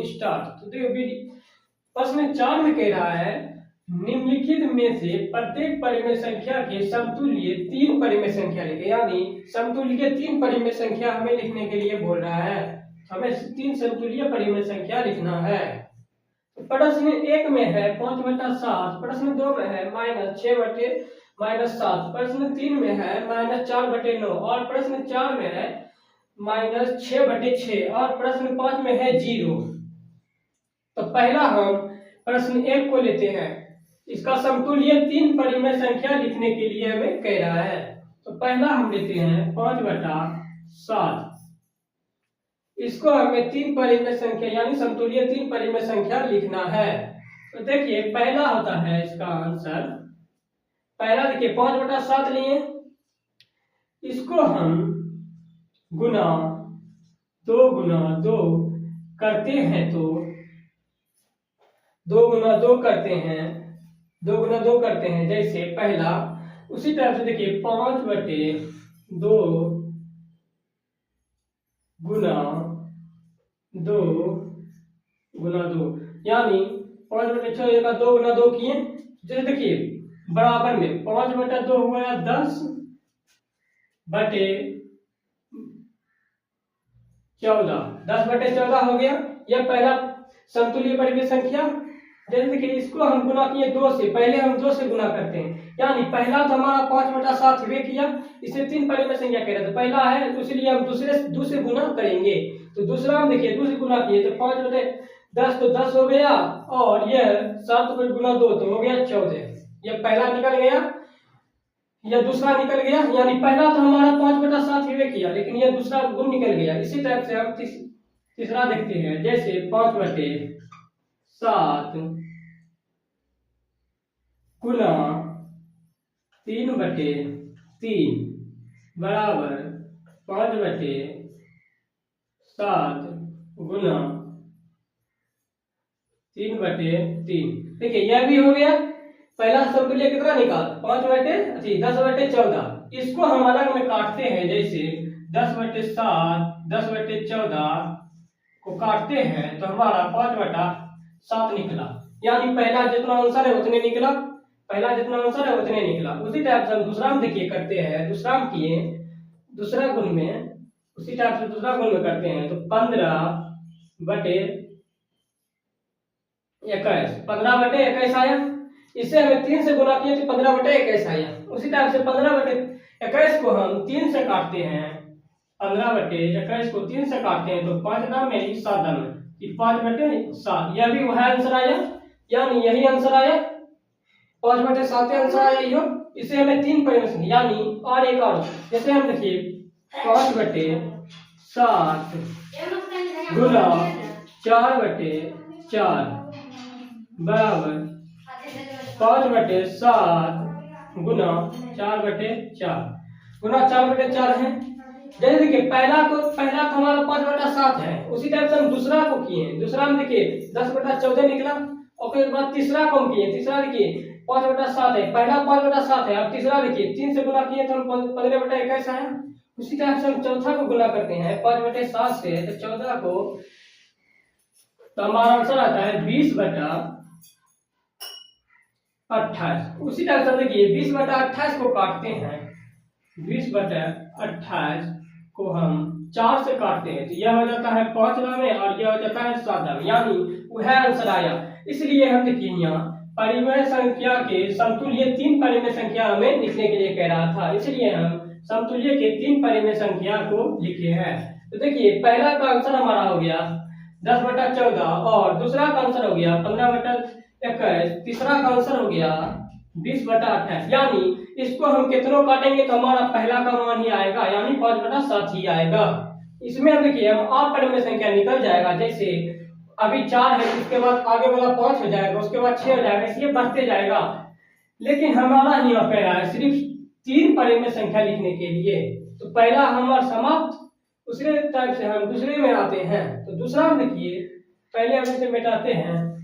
Start. तो देखो प्रश्न 4 में कह रहा है निम्नलिखित में से प्रत्येक परिमेय संख्या के समतुल्य 3 परिमेय संख्या लिखे, यानी समतुल्य के 3 परिमेय संख्या हमें लिखने के लिए बोल रहा है। हमें 3 समतुल्य परिमेय संख्या लिखना है। प्रश्न 1 में है 5/7, प्रश्न 2 में है -6/-7, प्रश्न 3 में है -4/9 और प्रश्न 4 में है -6/6 और प्रश्न 5 में है 0। तो पहला हम प्रश्न 1 को लेते हैं। इसका समतुल्य 3 परिमेय संख्या लिखने के लिए हमें कह रहा है। तो पहला हम लेते हैं 5/7। इसको हमें 3 परिमेय संख्या यानी समतुल्य 3 परिमेय संख्या लिखना है। तो देखिए पहला होता है इसका आंसर, पहला देखिए 5/7 लिए, इसको हम गुना 2 करते हैं तो 2 गुना 2 करते हैं जैसे पहला, उसी तरह से देखिए 5/2 गुना 2 यानी 5/6 का 2 गुना 2 किए, जैसे देखिए बराबर में 5/2 हुआ 10/14 हो गया। यह पहला समतुल्य परिमेय संख्या। जैसे देखिए इसको हम गुना किए 2 से, पहले हम 2 से गुना करते हैं, यानी पहला तो हमारा 5/7 हुए किया, इसे 3 परिमेय संख्या कह रहे थे, पहला है तो इसलिए हम दूसरे गुना करेंगे। तो दूसरा हम देखिए 2 से गुना किए तो 5/10 तो 10 हो गया, और यह 7 गुना 2 तो हो गया 14। यह पहला निकल गया, यह दूसरा निकल गया, यानी पहला तो हमारा 5/7 हुए किया, लेकिन यह दूसरा गुण निकल गया। इसी तरह से हम तीसरा देखते हैं, जैसे 5/7 गुना 3/3 बराबर 5/7 गुना 3/3। देखिए यह भी हो गया। पहला समतुल्य कितना निकाल 10/14। इसको हम अलग में काटते हैं, जैसे 10/7 10/14 को काटते हैं तो हमारा 5/7 निकला, यानी पहला जितना आंसर है उतने निकला, उसी टाइप से हम दूसरा में देखिए करते हैं, दूसरा में किए दूसरा गुण में, उसी टाइप से दूसरा गुण में करते हैं तो 15/21 आया। इसे हमें 3 से गुना किए तो 15/21 आया। उसी टाइप से 15/21 को हम 3 से काटते हैं, 15/21 को 3 से काटते हैं तो 5 दाम में 7 दाम में 5/7, यह भी वह आंसर आया, यानी यही आंसर आया 5/7 आंसर आया यो। इसे हमें 3 परिमेय संख्या यानी और एक और, जैसे हम देखिए 5/7 गुना 4/4 बराबर 5/7 गुना 4/4 है। जैसे देखिए पहला तो हमारा 5/7 है, उसी टाइप से हम दूसरा को किए, दूसरा में देखिए 10/14 निकला, और फिर बाद तीसरा को हम किए, तीसरा देखिए 5/7 है, पहला 5/7 है, अब तीसरा देखिए 3 से गुना किए तो हम 15/21 आया। उसी टाइप से हम चौथा को गुना करते हैं 5/7 से, तो 14 को, तो हमारा आंसर आता है 20/28। उसी टाइप से देखिए 20/28 को काटते हैं, 20/28 को हम 4 से काटते हैं तो यह हो जाता है 5 दाम में और यह हो जाता है 7 दाम, यानी वह आंसर आया। इसलिए हम देखिए यहाँ परिमेय संख्या के समतुल्य 3 परिमेय संख्या हमें लिखने के लिए कह रहा था, इसलिए हम समतुल्य के 3 परिमेय संख्या को लिखे हैं। तो देखिए पहला का आंसर हमारा हो गया 10/14 और दूसरा का आंसर हो गया 15/21, तीसरा का आंसर हो गया 20/28, यानी इसको हम कितनों काटेंगे तो हमारा पहला का मान ही आएगा, यानी 5/7 ही आएगा। इसमें हम देखिए हम और परिमेय संख्या निकल जाएगा, जैसे अभी 4 है, उसके बाद आगे वाला 5 हो जाएगा, उसके बाद 6 हो जाएगा, इसलिए बढ़ते जाएगा। लेकिन हमारा यहाँ पे है सिर्फ 3 परिमेय संख्या लिखने के लिए, तो पहला हमारा समाप्त। उसी टाइप से हम दूसरे में आते हैं, तो दूसरा में देखिए पहले हम इसे मिटाते हैं,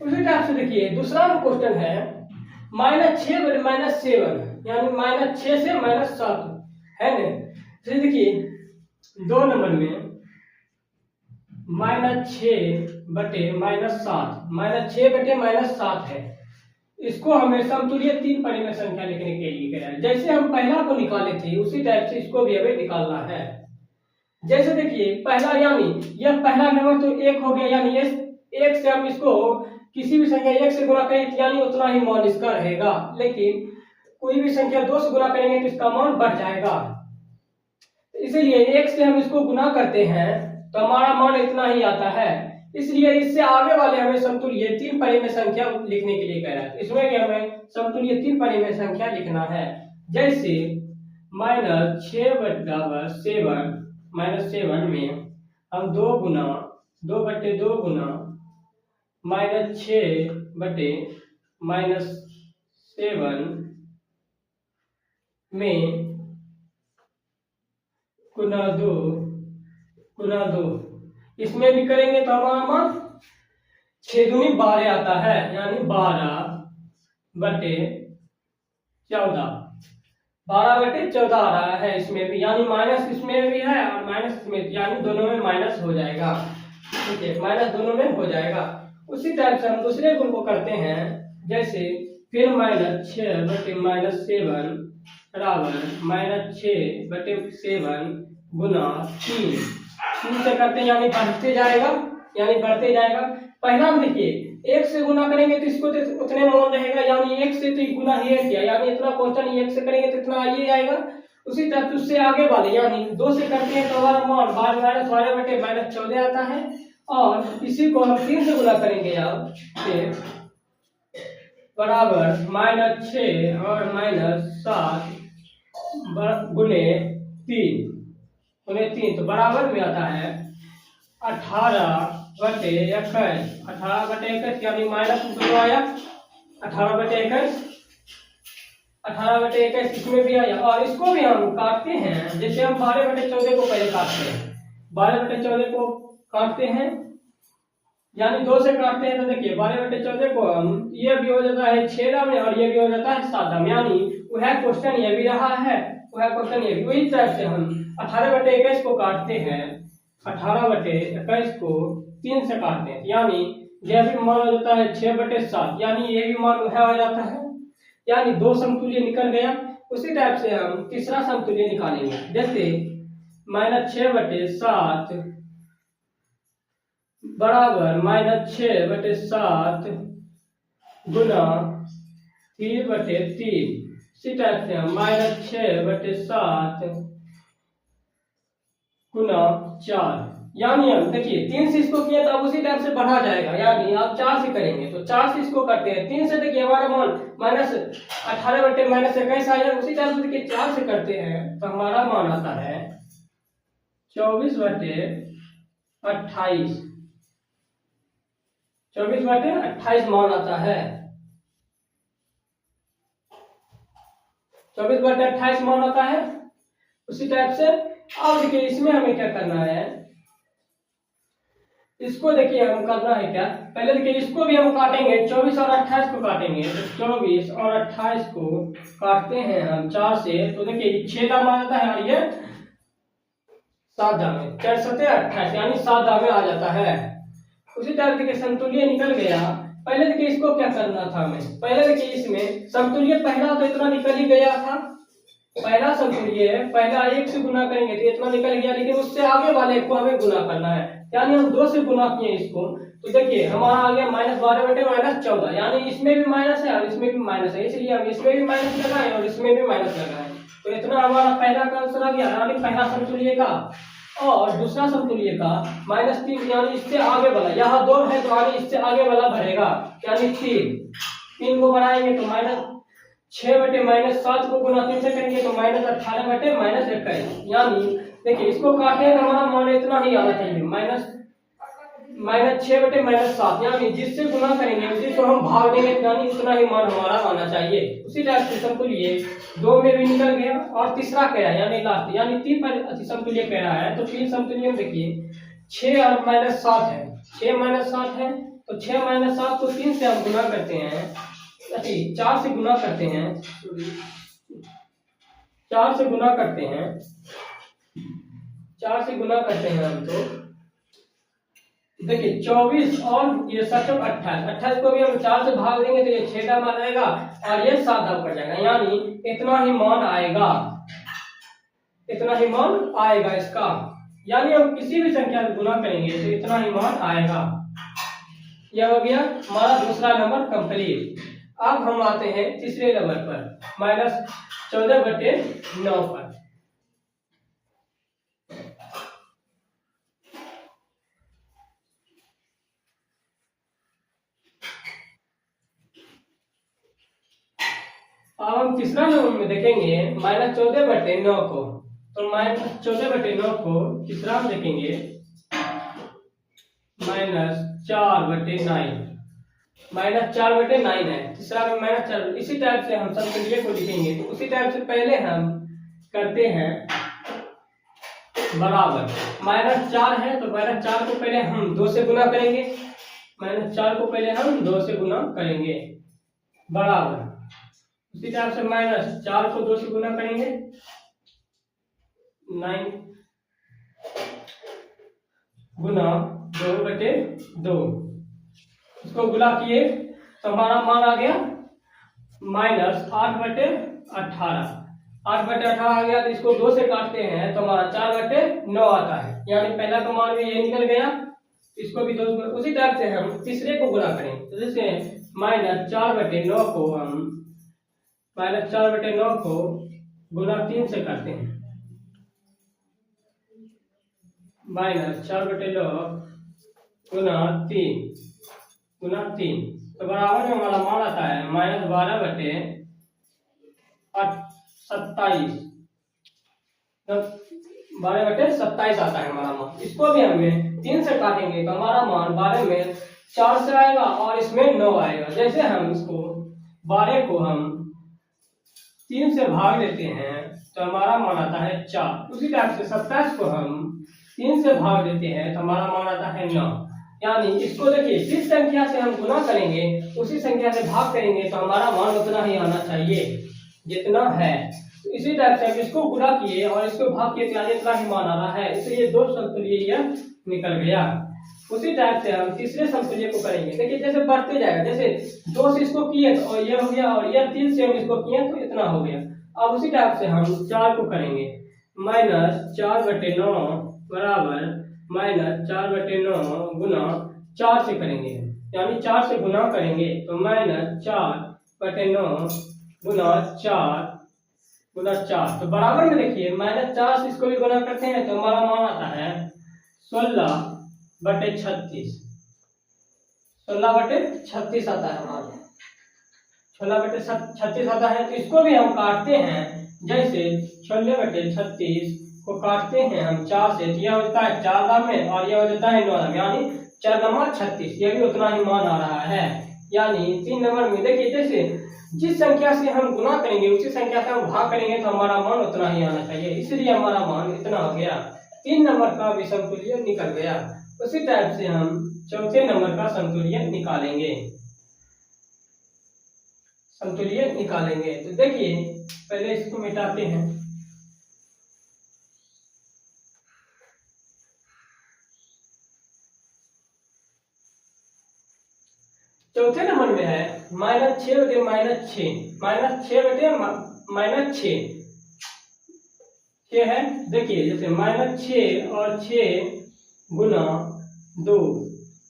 उसी टाइप से देखिए दूसरा क्वेश्चन है -6 बटे -7 यानी -6 से -7 है ना। तो देखिए 2 नंबर में -6 बटे -7 -6 बटे -7 है। इसको हमें समतुल्य 3 परिमेय संख्या लिखने के लिए कह रहा है। जैसे हम पहला को निकाले थे उसी टाइप से इसको भी हमें निकालना है। जैसे देखिए पहला यानी यह पहला नंबर तो 1 हो गया, यानी इस 1 से हम इसको किसी भी संख्या 1 से गुणा करें यानी उतना ही मान इसका रहेगा, लेकिन कोई भी संख्या 2 से गुणा करेंगे तो इसका मान बढ़ जाएगा। इसलिए 1 से हम इसको गुणा करते हैं तो हमारा मान इतना ही आता है। इसलिए इससे आगे वाले हमें समतुल्य 3 परिमेय संख्या लिखने के लिए कह रहा है। इसमें भी हमें समतुल्य 3 परिमेय संख्या लिखना है। जैसे -7 में हम 2 बटे 2 गुना -6 बटे -7 में गुना 2 इसमें भी करेंगे तो हमारा मान 6 दूनी 12 आता है, यानी 12 बटे 14 आ रहा है इसमें भी, यानी माइनस इसमें भी है और माइनस इसमें, यानी दोनों में माइनस हो जाएगा। ठीक है, माइनस दोनों में हो जाएगा। उसी टाइप से हम दूसरे गुण को करते हैं। जैसे फिर -6 बटे -7 बराबर -6 बटे 7 गुना 3 से करते हैं, यानी बढ़ते जाएगा। पहला में देखिए 1 से गुना करेंगे तो इसको तो उतने मान रहेगा, यानी 1 से तो गुना ही किया, यानी इतना क्वेश्चन 1 से करेंगे तो इतना ये आएगा। उसी तरह उससे आगे वाले यानी 2 से करते हैं तो हमारा मान 12 बटे -14 आता है, और इसी को हम 3 से गुना करेंगे अब बराबर -6 और -7 गुने 3 तो बराबर में आता है 18 बटे 21 यानी माइनस दोनों आया 18 बटे 21 इसमें भी आया। और इसको भी हम काटते हैं, जैसे हम 12 बटे 14 को पहले काटते हैं, 12 बटे 14 को काटते हैं यानी 2 से काटते हैं तो देखिए 12 बटे 14 को हम ये भी हो जाता है 6 में और ये भी हो जाता है 7 में, यानी वह क्वेश्चन ये भी रहा है, वह क्वेश्चन ये भी। वही तरह से हम 18 बटे 21 को काटते हैं, 18 बटे 21 को 3 से काटते हैं, यानी यह भी मान हो जाता है 6 बटे 7, यानी ये भी मान वह हो जाता है, यानी 2 समतुल्य निकल गया। उसी टाइप से हम तीसरा समतुल्य निकालेंगे। जैसे -6 बटे 7 बराबर -6 बटे 7 गुना 3 बटे 3। इसी टाइप से हम -6 बटे 7 गुना 4, यानी हम देखिए 3 से इसको किया तो अब उसी टाइप से बढ़ा जाएगा, यानी आप 4 से करेंगे तो 4 से इसको करते हैं, 3 से देखिए हमारा मान -18 बटे -21 आया। उसी टाइप से देखिए 4 से करते हैं तो हमारा मान आता है 24 बटे 28, 24 बटे 28 मान आता है, 24 बटे 28 मान आता है। उसी टाइप से अब देखिए इसमें हमें क्या करना है, इसको देखिए हम करना है क्या, पहले देखिए इसको भी हम काटेंगे, 24 और 28 को काटेंगे तो 24 और 28 को काटते हैं हम 4 से तो देखिए 6 दाम आ जाता है और ये 7 दाम में 4 7 28 यानी 7 दाम में आ जाता है। उसी तरह देखिए समतुल्य निकल गया। पहले देखिए इसको क्या करना था हमें, पहले देखिए इसमें समतुल्य पहला तो इतना निकल ही गया था, पहला समतुल्य पहला 1 से गुना करेंगे तो इतना निकल गया, लेकिन उससे आगे वाले को हमें गुना करना है, यानी हम 2 से गुना किए इसको तो देखिए हमारा आ गया -12 बटे -14, यानी इसमें भी माइनस है और इसमें भी माइनस है, इसलिए हम इसमें भी माइनस लगाए और इसमें भी माइनस लगाए तो इतना हमारा पहला का आंसर आ गया, यानी पहला समतुल्य का। और दूसरा समतुल्य का -3 यानी इससे आगे वाला, यहाँ 2 है तो आगे इससे आगे वाला बढ़ेगा, यानी 3 को बढ़ाएंगे तो -6 बटे -7 को गुना 3 से करेंगे तो -18 बटे -21, यानी देखिए इसको काटे तो हमारा मान इतना ही आना चाहिए, -6 बटे -7, यानी जिससे गुना करेंगे उसी को हम भाग देंगे, यानी इतना ही मान हमारा आना चाहिए। उसी टाइप से समतुल्य 2 में भी निकल गया और तीसरा कह है यानी लास्ट, यानी 3 पर समतुल्य कह रहा है तो 3 समतुल्य में देखिए 6 और -7 है, 6 -7 है तो 6 - 7 को 3 से हम गुना करते हैं 4 से गुना करते हैं, 4 से गुना करते हैं, 4 से गुना करते हैं हम। तो देखिए 24 और ये 7 28, 28 को भी हम 4 से भाग देंगे तो ये 6 दाम आ जाएगा और ये 7 दाम पड़ जाएगा, यानी इतना ही मान आएगा, इतना ही मान आएगा इसका। यानी हम किसी भी संख्या से गुना करेंगे तो इतना ही मान आएगा। यह हो गया हमारा दूसरा नंबर कंप्लीट। अब हम आते हैं तीसरे नंबर पर, -14/9 पर। अब हम तीसरा नंबर में देखेंगे -14/9 को। तो -14/9 को तीसरा में देखेंगे -4/9, -4/9 है तीसरा में -4। इसी टाइप से हम समतुल्य को लिखेंगे। तो उसी टाइप से पहले हम करते हैं बराबर, -4 है तो -4 को पहले हम 2 से गुना करेंगे, -4 को पहले हम 2 से गुना करेंगे, बराबर। उसी टाइप से -4 को 2 से गुना करेंगे, 9 गुना 2/2। इसको गुना किए तो हमारा मान आ गया -8/18। 8/18 आ गया तो इसको 2 से काटते हैं तो हमारा 4/9 आता है, यानी पहला का मान भी ये निकल गया, इसको भी 2 से। उसी टाइप से हम तीसरे को गुना करेंगे। तो जैसे -4/9 को हम -4/9 को गुना 3 से करते हैं, -4/9 गुना 3 तो बराबर में हमारा मान आता है -12/27। 12/27 आता है हमारा मान। इसको भी हमें 3 से काटेंगे तो हमारा मान 12 में 4 से आएगा और इसमें 9 आएगा। जैसे हम इसको 12 को हम 3 से भाग देते हैं तो हमारा मान आता है 4। उसी टाइप से 27 को हम 3 से भाग देते हैं तो हमारा मान आता है 9। यानी इसको देखिए, जिस संख्या से हम गुना करेंगे उसी संख्या से भाग करेंगे तो हमारा मान उतना ही आना चाहिए जितना है। तो इसी टाइप से हम इसको गुना किए और इसको भाग किए तो इतना ही मान आ रहा है, इसलिए 2 समतुल्य निकल गया। उसी टाइप से हम तीसरे समतुल्य को करेंगे। देखिए जैसे बढ़ते जाएगा, जैसे 2 से इसको किए तो ये हो गया, और ये 3 से हम इसको किए तो इतना हो गया। अब उसी टाइप से हम 4 को करेंगे, -4/9 बराबर -4/9 गुना 4 से करेंगे, यानी 4 से गुना करेंगे तो -4/9 गुना 4 तो बराबर में देखिए -4 से इसको भी गुना करते हैं तो हमारा मान आता है 16/36। 16/36 आता है हमारा, 16/36 आता है। तो इसको भी हम काटते हैं, जैसे 16/36 को काटते हैं हम 4 से, यह होता है 4 दाम में और यह हो जाता है 9 दाम, यानी 4×36, यह भी उतना ही मान आ रहा है। यानी 3 नंबर में देखिए, जैसे जिस संख्या से हम गुना करेंगे उसी संख्या से हम भाग करेंगे तो हमारा मान उतना ही आना चाहिए, इसलिए हमारा मान इतना हो गया। 3 नंबर का भी समतुल्य निकल गया। उसी टाइप से हम चौथे नंबर का समतुल्य निकालेंगे। तो देखिए पहले इसको मिटाते हैं। चौथे नंबर में है -6/-6 है। देखिए जैसे -6 और 6 गुना 2,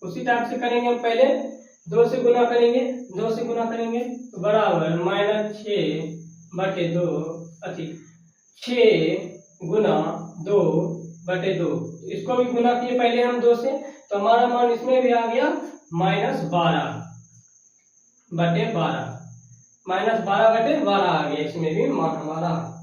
उसी टाइप से करेंगे हम। पहले 2 से गुना करेंगे तो बराबर -6/2 6 गुना 2/2। इसको भी गुना किए पहले हम 2 से, तो हमारा मान इसमें भी आ गया -12/12 -12/12 आ गया, इसमें भी मान हमारा।